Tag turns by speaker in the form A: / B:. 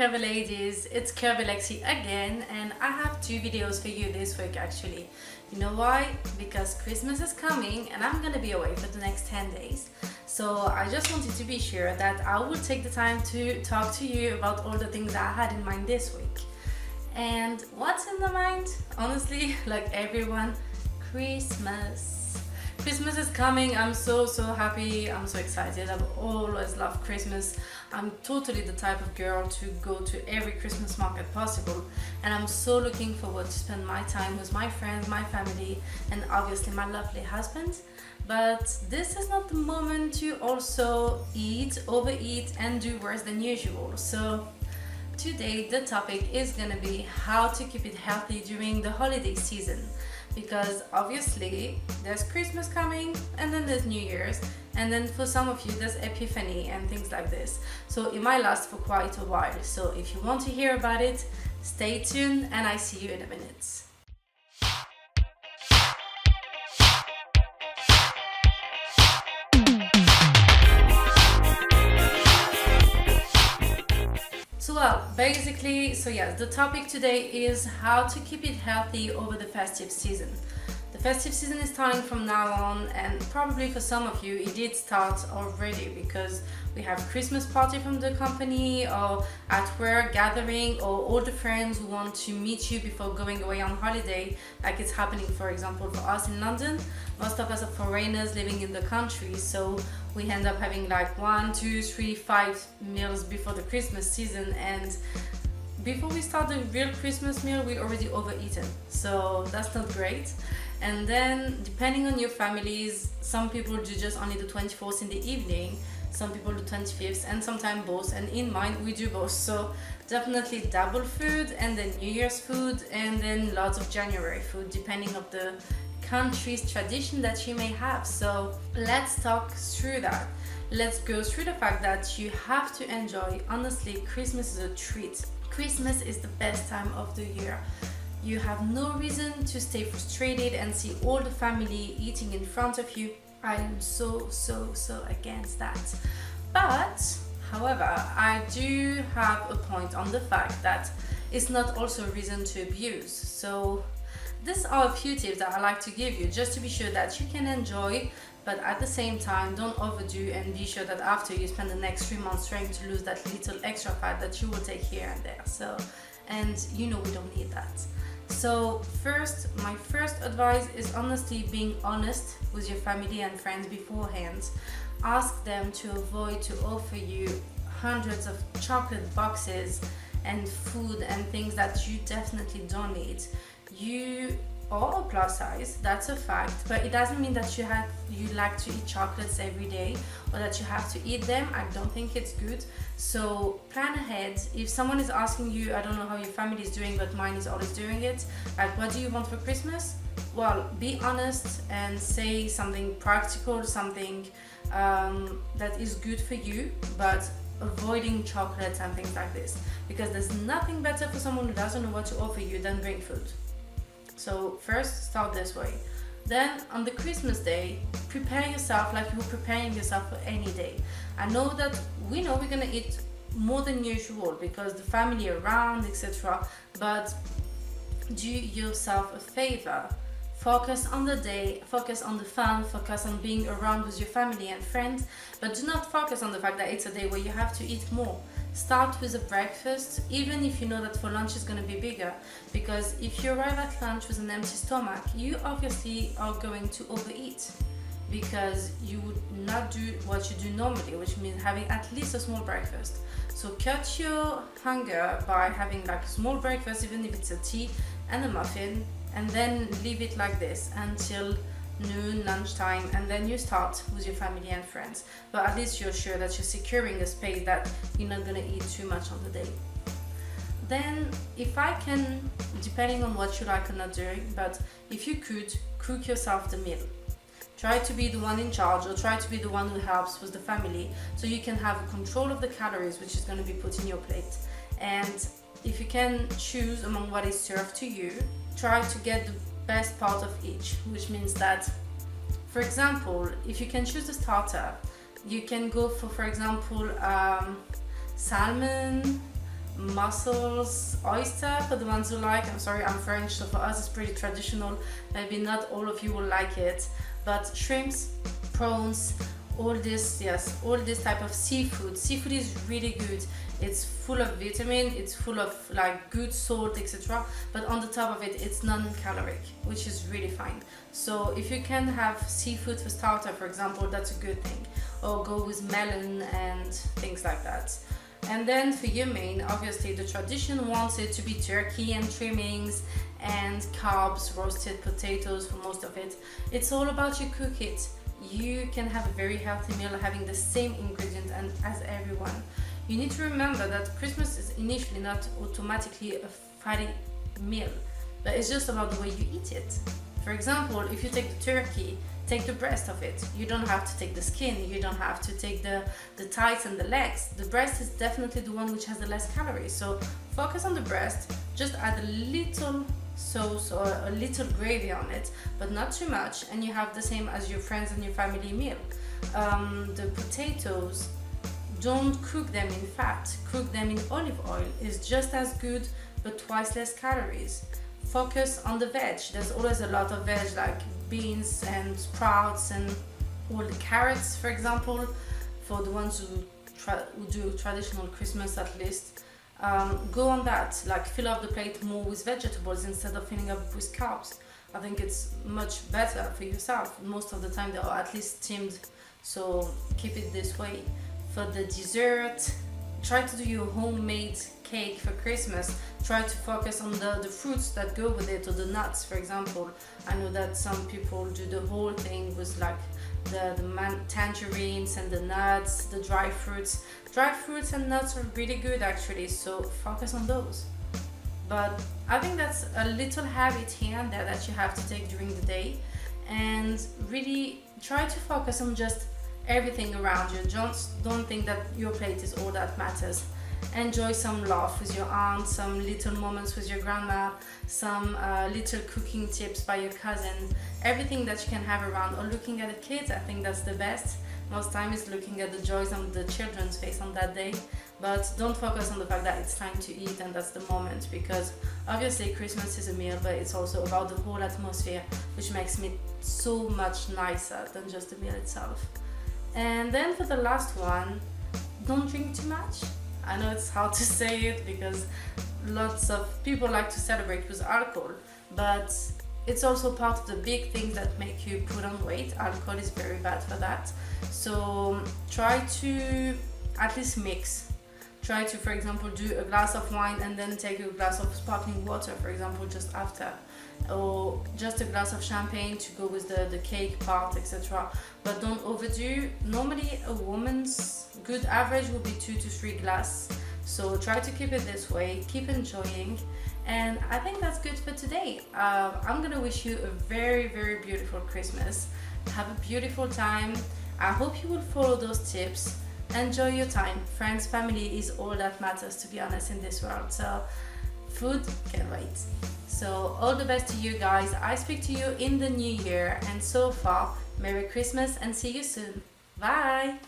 A: Curvy ladies, it's CurvyLexie again, and I have two videos for you this week actually. You know why? Because Christmas is coming and I'm gonna be away for the next 10 days. So I just wanted to be sure that I will take the time to talk to you about all the things I had in mind this week. And what's in the mind? Honestly, like everyone, Christmas. Christmas is coming. I'm so happy. I'm so excited. I've always loved Christmas. I'm totally the type of girl to go to every Christmas market possible, and I'm so looking forward to spend my time with my friends, my family, and obviously my lovely husband. But this is not the moment to also overeat, and do worse than usual. So today the topic is gonna be how to keep it healthy during the holiday season, because obviously there's Christmas coming and then there's New Year's, and then for some of you there's Epiphany and things like this. So it might last for quite a while. So if you want to hear about it, stay tuned and I see you in a minute. Yes, the topic today is how to keep it healthy over the festive season. The festive season is starting from now on, and probably for some of you it did start already, because we have Christmas party from the company, or at work gathering, or all the friends who want to meet you before going away on holiday, like it's happening for example for us in London. Most of us are foreigners living in the country, so we end up having like 1, 2, 3, 5 meals before the Christmas season, and before we start the real Christmas meal we already overeaten, so that's not great. And then depending on your families, some people do just only the 24th in the evening, some people do 25th, and sometimes both, and in mine we do both. So definitely double food, and then New Year's food, and then lots of January food depending on the country's tradition that you may have. So let's talk through that. Let's go through the fact that you have to enjoy. Honestly, Christmas is a treat. Christmas is the best time of the year. You have no reason to stay frustrated and see all the family eating in front of you. I am so against that. But however, I do have a point on the fact that it's not also a reason to abuse. So these are a few tips that I like to give you, just to be sure that you can enjoy, but at the same time don't overdo, and be sure that after you spend the next 3 months trying to lose that little extra fat that you will take here and there. So, and you know we don't need that. So my first advice is honestly being honest with your family and friends beforehand. Ask them to avoid to offer you hundreds of chocolate boxes and food and things that you definitely don't need. You are a plus size, that's a fact, but it doesn't mean that you like to eat chocolates every day, or that you have to eat them. I don't think it's good. So plan ahead. If someone is asking you, I don't know how your family is doing, but mine is always doing it, like, what do you want for Christmas? Well, be honest and say something practical, something that is good for you, but avoiding chocolates and things like this, because there's nothing better for someone who doesn't know what to offer you than bring food. So first, start this way. Then on the Christmas day, prepare yourself like you were preparing yourself for any day. I know that we're gonna eat more than usual because the family around, etc. But do yourself a favor. Focus on the day, focus on the fun, focus on being around with your family and friends, but do not focus on the fact that it's a day where you have to eat more. Start with a breakfast, even if you know that for lunch is going to be bigger, because if you arrive at lunch with an empty stomach, you obviously are going to overeat, because you would not do what you do normally, which means having at least a small breakfast. So cut your hunger by having like a small breakfast, even if it's a tea and a muffin, and then leave it like this until noon, lunchtime, and then you start with your family and friends. But at least you're sure that you're securing a space that you're not gonna eat too much on the day. Then, if I can, depending on what you like or not doing, but if you could, cook yourself the meal. Try to be the one in charge, or try to be the one who helps with the family, so you can have control of the calories which is going to be put in your plate. And if you can choose among what is served to you, try to get the best part of each, which means that, for example, if you can choose a starter, you can go for example, salmon mussels, oyster for the ones who like. I'm sorry, I'm French, so for us it's pretty traditional. Maybe not all of you will like it, but shrimps, prawns, all this, yes, all this type of seafood. Seafood is really good. It's full of vitamin, it's full of like good salt, etc. But on the top of it, it's non-caloric, which is really fine. So if you can have seafood for starter, for example, that's a good thing. Or go with melon and things like that. And then for your main, obviously the tradition wants it to be turkey and trimmings and carbs, roasted potatoes for most of it. It's all about you cook it. You can have a very healthy meal having the same ingredient and as everyone. You need to remember that Christmas is initially not automatically a fatty meal, but it's just about the way you eat it. For example, if you take the turkey, take the breast of it. You don't have to take the skin, you don't have to take the thighs and the legs. The breast is definitely the one which has the less calories. So focus on the breast, just add a little sauce or a little gravy on it, but not too much, and you have the same as your friends and your family meal. The potatoes, don't cook them in fat, cook them in olive oil. It's just as good, but twice less calories. Focus on the veg. There's always a lot of veg like beans and sprouts and all the carrots, for example, for the ones who do traditional Christmas at least. Go on that, like fill up the plate more with vegetables instead of filling up with carbs. I think it's much better for yourself. Most of the time they are at least steamed, so keep it this way. For the dessert, try to do your homemade cake for Christmas. Try to focus on the fruits that go with it, or the nuts, for example. I know that some people do the whole thing with like the tangerines and the nuts, the dry fruits. Dry fruits and nuts are really good actually, so focus on those. But I think that's a little habit here and there that you have to take during the day, and really try to focus on just everything around you. Just don't think that your plate is all that matters. Enjoy some laugh with your aunt, some little moments with your grandma, some little cooking tips by your cousin, everything that you can have around, or looking at the kids. I think that's the best. Most time is looking at the joys on the children's face on that day, but don't focus on the fact that it's time to eat and that's the moment, because obviously Christmas is a meal, but it's also about the whole atmosphere, which makes it so much nicer than just the meal itself. And then for the last one, don't drink too much. I know it's hard to say it because lots of people like to celebrate with alcohol, but it's also part of the big things that make you put on weight. Alcohol is very bad for that. So try to at least mix. Try to, for example, do a glass of wine and then take a glass of sparkling water, for example, just after. Or just a glass of champagne to go with the cake part, etc. But don't overdo. Normally a woman's good average will be 2 to 3 glasses. So try to keep it this way, keep enjoying. And I think that's good for today. I'm gonna wish you a very, very beautiful Christmas. Have a beautiful time. I hope you will follow those tips. Enjoy your time. Friends, family is all that matters, to be honest, in this world. So food can wait. So all the best to you guys. I speak to you in the new year, and so far, Merry Christmas and see you soon. Bye!